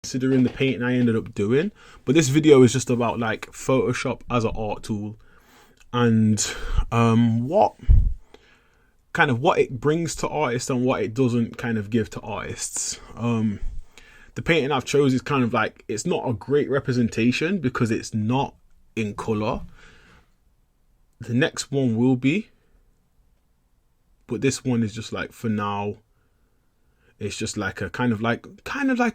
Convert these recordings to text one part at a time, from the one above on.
considering the painting I ended up doing. But this video is just about like Photoshop as an art tool and what it brings to artists and what it doesn't kind of give to artists. The painting I've chose is kind of like, it's not a great representation because it's not in color. The next one will be, but this one is just like, for now, it's just like a kind of like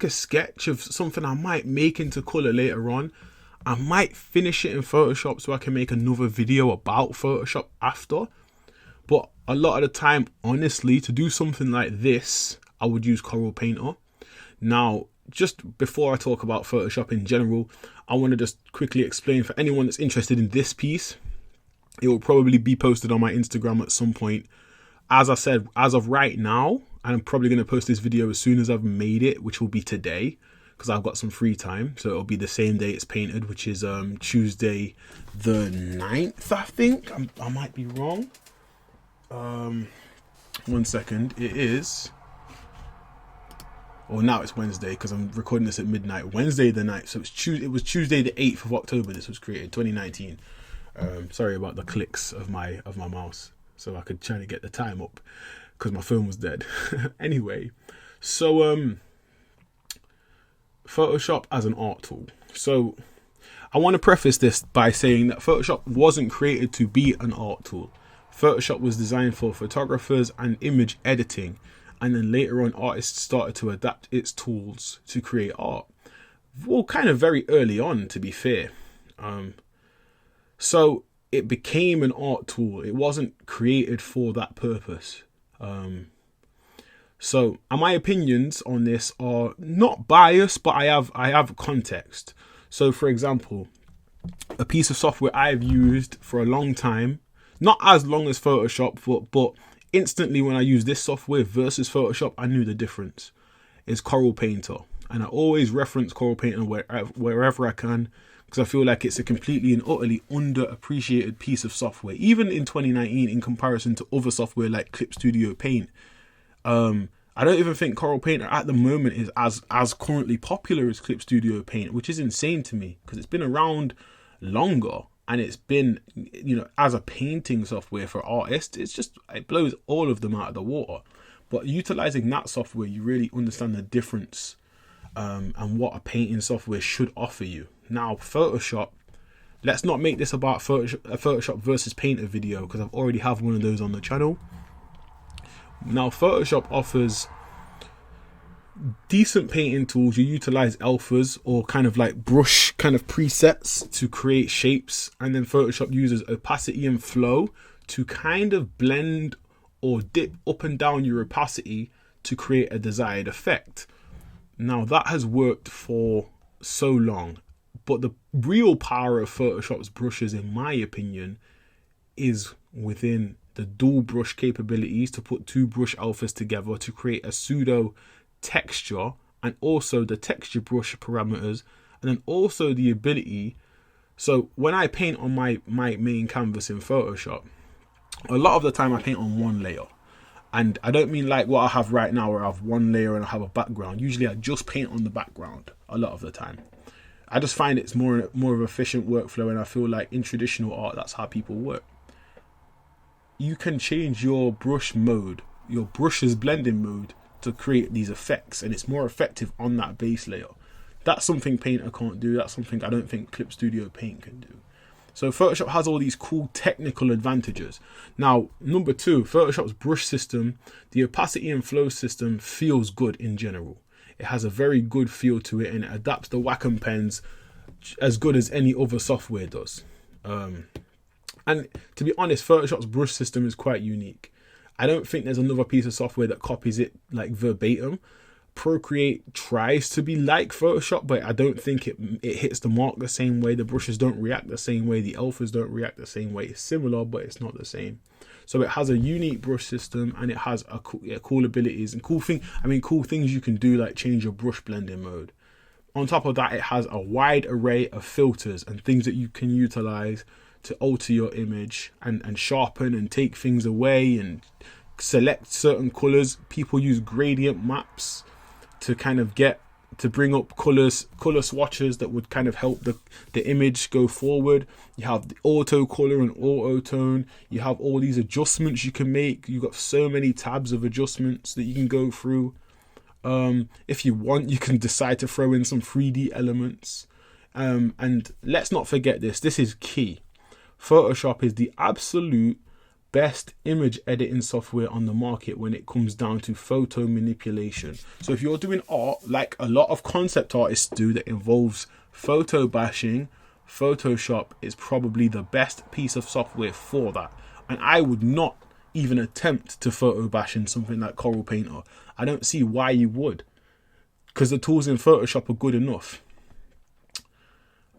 a sketch of something I might make into color later on. I might finish it in Photoshop so I can make another video about Photoshop after. But a lot of the time, honestly, to do something like this, I would use Corel Painter. Now, just before I talk about Photoshop in general, I want to just quickly explain for anyone that's interested in this piece. It will probably be posted on my Instagram at some point. As I said, as of right now, I'm probably going to post this video as soon as I've made it, which will be today, because I've got some free time. So it'll be the same day it's painted, which is Tuesday the 9th, I think. I might be wrong. 1 second. It is... Well, now it's Wednesday because I'm recording this at midnight. Wednesday the 9th. So it was Tuesday the 8th of October this was created, 2019. Sorry about the clicks of my mouse. So I could try to get the time up because my phone was dead. Anyway, so Photoshop as an art tool. So I want to preface this by saying that Photoshop wasn't created to be an art tool. Photoshop was designed for photographers and image editing, and then later on artists started to adapt its tools to create art. Well, kind of very early on, to be fair. So it became an art tool. It wasn't created for that purpose. So my opinions on this are not biased, but I have context. So for example, a piece of software I've used for a long time, not as long as Photoshop, but instantly when I use this software versus Photoshop, I knew the difference, is Corel Painter. And I always reference Corel Painter wherever I can, because I feel like it's a completely and utterly underappreciated piece of software, even in 2019 in comparison to other software like Clip Studio Paint. I don't even think Corel Painter at the moment is as currently popular as Clip Studio Paint, which is insane to me because it's been around longer and it's been, as a painting software for artists, it blows all of them out of the water. But utilizing that software, you really understand the difference and what a painting software should offer you. Now, Photoshop, let's not make this about Photoshop versus Painter video because I've already have one of those on the channel. Now, Photoshop offers decent painting tools. You utilize alphas or kind of like brush kind of presets to create shapes, and then Photoshop uses opacity and flow to kind of blend or dip up and down your opacity to create a desired effect. Now, that has worked for so long, but the real power of Photoshop's brushes, in my opinion, is within the dual brush capabilities to put two brush alphas together to create a pseudo texture, and also the texture brush parameters, and then also the ability. So when I paint on my main canvas in Photoshop, a lot of the time I paint on one layer. And I don't mean like what I have right now where I have one layer and I have a background. Usually I just paint on the background a lot of the time. I just find it's more of an efficient workflow, and I feel like in traditional art that's how people work. You can change your brush mode, your brush's blending mode, to create these effects, and it's more effective on that base layer. That's something Painter can't do. That's something I don't think Clip Studio Paint can do. So Photoshop has all these cool technical advantages. Now, number two, Photoshop's brush system, the opacity and flow system feels good in general. It has a very good feel to it, and it adapts the Wacom pens as good as any other software does. And to be honest, Photoshop's brush system is quite unique. I don't think there's another piece of software that copies it like verbatim. Procreate tries to be like Photoshop, but I don't think it hits the mark the same way. The brushes don't react the same way. The alphas don't react the same way. It's similar, but it's not the same. So it has a unique brush system, and it has cool abilities and cool things you can do, like change your brush blending mode. On top of that, it has a wide array of filters and things that you can utilize to alter your image and sharpen and take things away and select certain colors. People use gradient maps to kind of get to bring up color swatches that would kind of help the image go forward. You have the auto color and auto tone. You have all these adjustments you can make. You've got so many tabs of adjustments that you can go through. If you want, you can decide to throw in some 3D elements. And let's not forget this. This is key. Photoshop is the absolute best image editing software on the market when it comes down to photo manipulation. So if you're doing art like a lot of concept artists do that involves photo bashing, Photoshop is probably the best piece of software for that. And I would not even attempt to photo bash in something like Coral Painter. I don't see why you would, because the tools in Photoshop are good enough.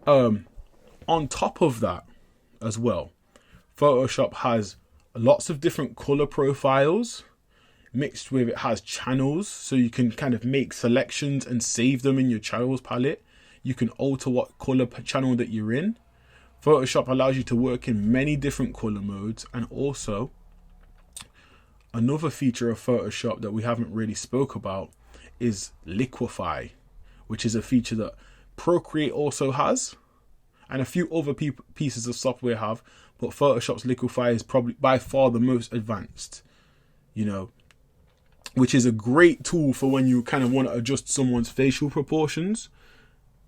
On top of that as well, Photoshop has lots of different color profiles mixed with, it has channels, so you can kind of make selections and save them in your channels palette. You can alter what color channel that you're in. Photoshop allows you to work in many different color modes. And also another feature of Photoshop that we haven't really spoke about is Liquify, which is a feature that Procreate also has and a few other pieces of software have, but Photoshop's Liquify is probably by far the most advanced, which is a great tool for when you kind of want to adjust someone's facial proportions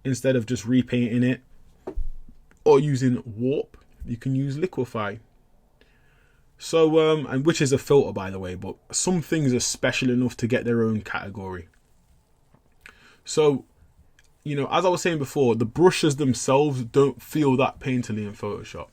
instead of just repainting it or using Warp. You can use Liquify. So, and which is a filter, by the way, but some things are special enough to get their own category. So, as I was saying before, the brushes themselves don't feel that painterly in Photoshop.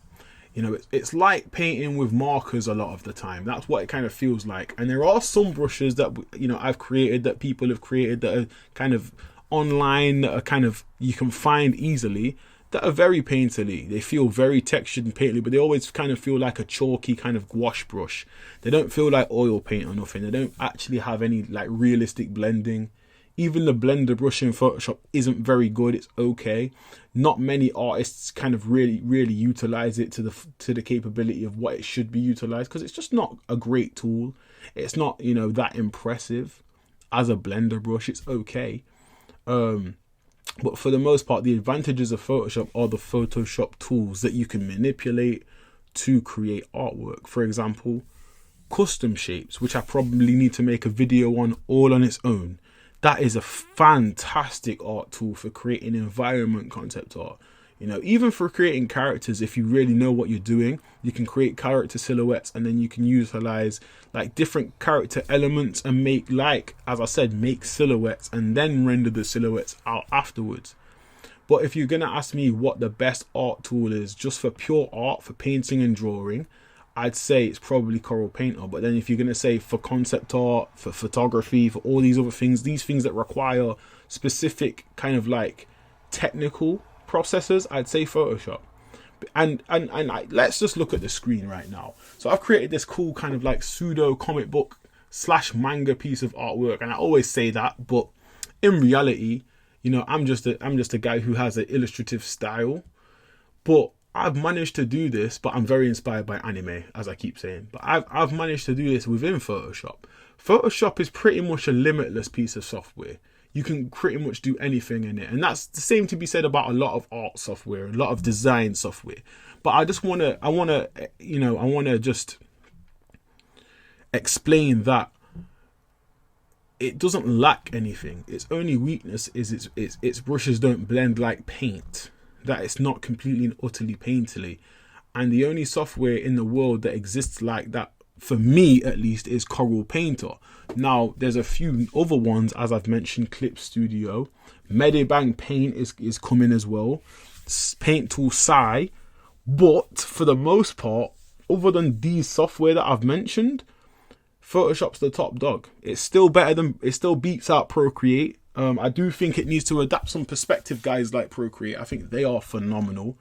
It's like painting with markers a lot of the time. That's what it kind of feels like. And there are some brushes that, I've created, that people have created, that are kind of online, that are kind of, you can find easily, that are very painterly. They feel very textured and painterly, but they always kind of feel like a chalky kind of gouache brush. They don't feel like oil paint or nothing. They don't actually have any like realistic blending. Even the blender brush in Photoshop isn't very good. It's okay. Not many artists kind of really utilize it to the capability of what it should be utilized, because it's just not a great tool. It's not, that impressive as a blender brush. It's okay. But for the most part, the advantages of Photoshop are the Photoshop tools that you can manipulate to create artwork. For example, custom shapes, which I probably need to make a video on all on its own. That is a fantastic art tool for creating environment concept art. Even for creating characters, if you really know what you're doing, you can create character silhouettes, and then you can utilize like different character elements and make, like, as I said, make silhouettes and then render the silhouettes out afterwards. But if you're going to ask me what the best art tool is just for pure art, for painting and drawing, I'd say it's probably Coral Painter. But then if you're going to say for concept art, for photography, for all these other things, these things that require specific kind of like technical processes, I'd say Photoshop. And let's just look at the screen right now. So I've created this cool kind of like pseudo comic book / manga piece of artwork, and I always say that, but in reality, I'm just a guy who has an illustrative style. But I've managed to do this, but I'm very inspired by anime, as I keep saying. But I've managed to do this within Photoshop. Photoshop is pretty much a limitless piece of software. You can pretty much do anything in it. And that's the same to be said about a lot of art software, a lot of design software. But I want to just explain that it doesn't lack anything. Its only weakness is its brushes don't blend like paint. That it's not completely and utterly painterly. And the only software in the world that exists like that, for me at least, is Coral Painter. Now, there's a few other ones, as I've mentioned, Clip Studio. Medibang Paint is coming as well. Paint Tool Sai. But for the most part, other than these software that I've mentioned, Photoshop's the top dog. It still beats out Procreate. I do think it needs to adapt some perspective guys like Procreate. I think they are phenomenal.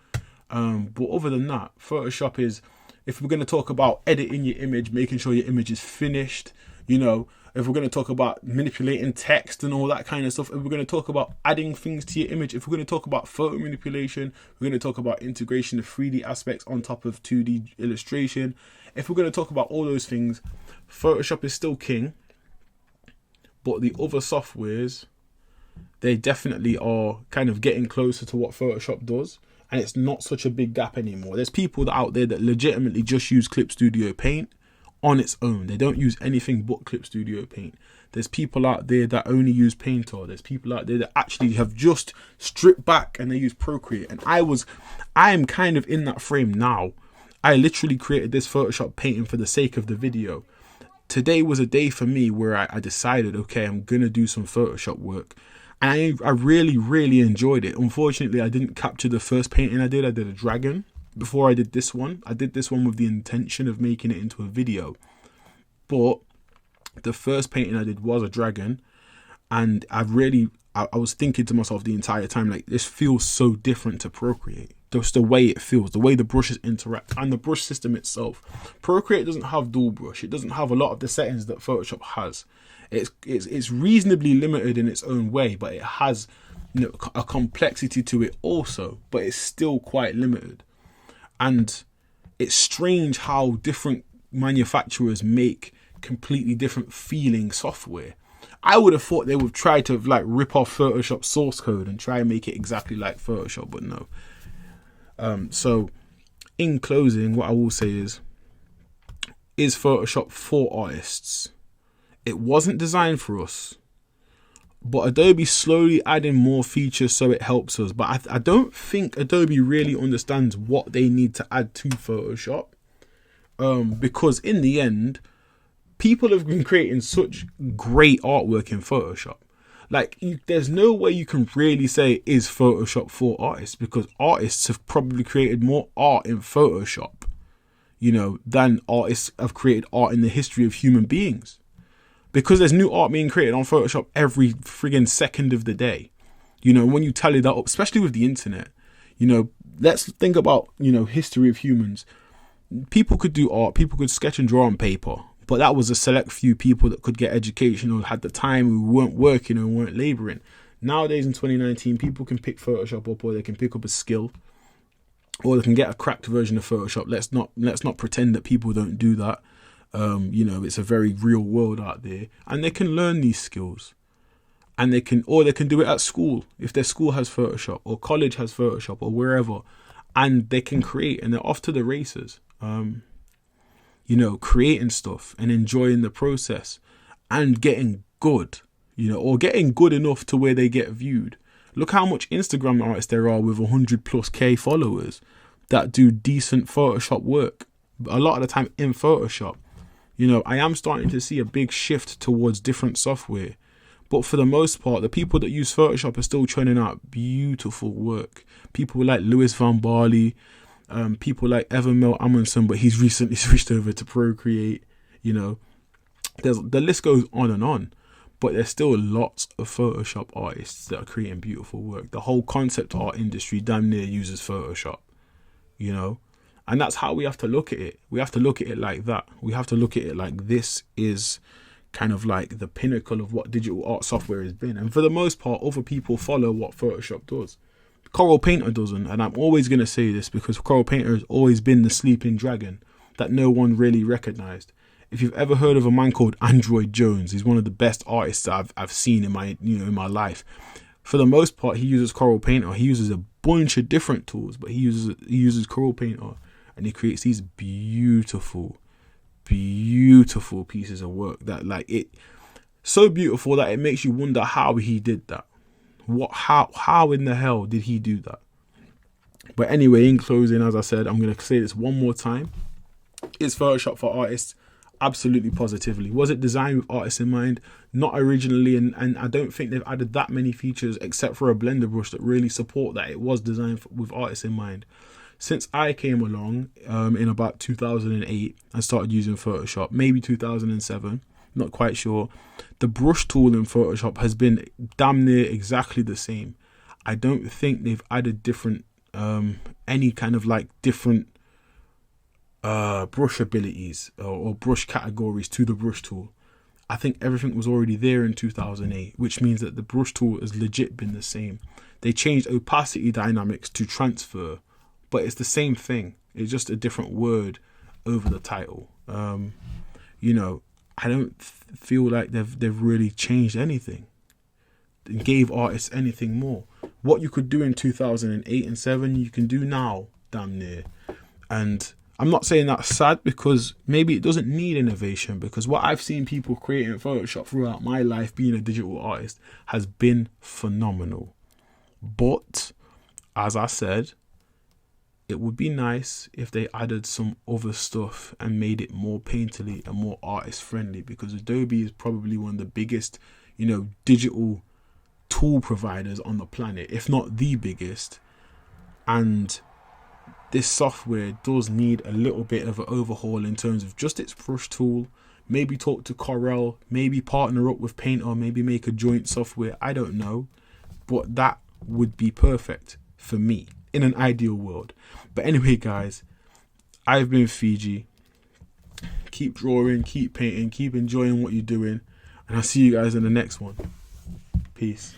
But other than that, Photoshop is, if we're going to talk about editing your image, making sure your image is finished, if we're going to talk about manipulating text and all that kind of stuff, if we're going to talk about adding things to your image, if we're going to talk about photo manipulation, we're going to talk about integration of 3D aspects on top of 2D illustration. If we're going to talk about all those things, Photoshop is still king. But the other softwares, they definitely are kind of getting closer to what Photoshop does. And it's not such a big gap anymore. There's people out there that legitimately just use Clip Studio Paint on its own. They don't use anything but Clip Studio Paint. There's people out there that only use Painter. There's people out there that actually have just stripped back and they use Procreate. And I am kind of in that frame now. I literally created this Photoshop painting for the sake of the video. Today was a day for me where I decided, okay, I'm going to do some Photoshop work. And I really, really enjoyed it. Unfortunately, I didn't capture the first painting I did. I did a dragon before I did this one. I did this one with the intention of making it into a video. But the first painting I did was a dragon. And I was thinking to myself the entire time, like, this feels so different to Procreate. Just the way it feels, the way the brushes interact, and the brush system itself. Procreate doesn't have dual brush. It doesn't have a lot of the settings that Photoshop has. It's reasonably limited in its own way, but it has, you know, a complexity to it also, but it's still quite limited. And it's strange how different manufacturers make completely different feeling software. I would have thought they would try to like rip off Photoshop source code and try and make it exactly like Photoshop, but no. So in closing, what I will say is Photoshop for artists? It wasn't designed for us, but Adobe slowly adding more features so it helps us. But I don't think Adobe really understands what they need to add to Photoshop, because in the end, people have been creating such great artwork in Photoshop. Like, there's no way you can really say is Photoshop for artists, because artists have probably created more art in Photoshop, you know, than artists have created art in the history of human beings. Because there's new art being created on Photoshop every friggin' second of the day. You know, when you tally that up, especially with the internet, you know, let's think about, you know, history of humans. People could do art, people could sketch and draw on paper, but that was a select few people that could get education or had the time, who weren't working or weren't labouring. Nowadays in 2019, people can pick Photoshop up, or they can pick up a skill, or they can get a cracked version of Photoshop. Let's not pretend that people don't do that. You know, it's a very real world out there, and they can learn these skills, and they can do it at school if their school has Photoshop, or college has Photoshop, or wherever, and they can create, and they're off to the races. You know, creating stuff and enjoying the process and getting good, you know, or getting good enough to where they get viewed. Look how much Instagram artists there are with 100+ K followers that do decent Photoshop work, a lot of the time in Photoshop. You know, I am starting to see a big shift towards different software, but for the most part, the people that use Photoshop are still churning out beautiful work. People like Louis Van Barley, people like Evan Mel Amundsen, but he's recently switched over to Procreate. You know, the list goes on and on, but there's still lots of Photoshop artists that are creating beautiful work. The whole concept art industry damn near uses Photoshop, you know, and that's how we have to look at it. We have to look at it like that. We have to look at it like this is kind of like the pinnacle of what digital art software has been. And for the most part, other people follow what Photoshop does. Coral Painter doesn't, and I'm always going to say this because Coral Painter has always been the sleeping dragon that no one really recognized. If you've ever heard of a man called Android Jones, he's one of the best artists that I've seen in my life. For the most part, he uses Coral Painter. He uses a bunch of different tools, but he uses Coral Painter, and he creates these beautiful pieces of work that, like, it so beautiful that it makes you wonder how he did that. How in the hell did he do that? But anyway, in closing, as I said, I'm going to say this one more time. Is Photoshop for artists? Absolutely, positively. Was it designed with artists in mind? Not originally, and I don't think they've added that many features except for a blender brush that really support that it was designed with artists in mind. Since I came along in about 2008 and started using Photoshop, maybe 2007, not quite sure, the brush tool in Photoshop has been damn near exactly the same. I don't think they've added different any kind of like different brush abilities or brush categories to the brush tool. I think everything was already there in 2008, which means that the brush tool has legit been the same. They changed opacity dynamics to transfer, but it's the same thing. It's just a different word over the title. You know, I don't feel like they've really changed anything. and gave artists anything more. What you could do in 2008 and 7, you can do now, damn near. And I'm not saying that's sad, because maybe it doesn't need innovation, because what I've seen people create in Photoshop throughout my life being a digital artist has been phenomenal. But as I said, it would be nice if they added some other stuff and made it more painterly and more artist friendly, because Adobe is probably one of the biggest, digital tool providers on the planet, if not the biggest. And this software does need a little bit of an overhaul in terms of just its brush tool. Maybe talk to Corel, maybe partner up with Paint, or maybe make a joint software. I don't know, but that would be perfect for me in an ideal world. But anyway, guys, I've been Fiji. Keep drawing, keep painting, keep enjoying what you're doing, and I'll see you guys in the next one. Peace.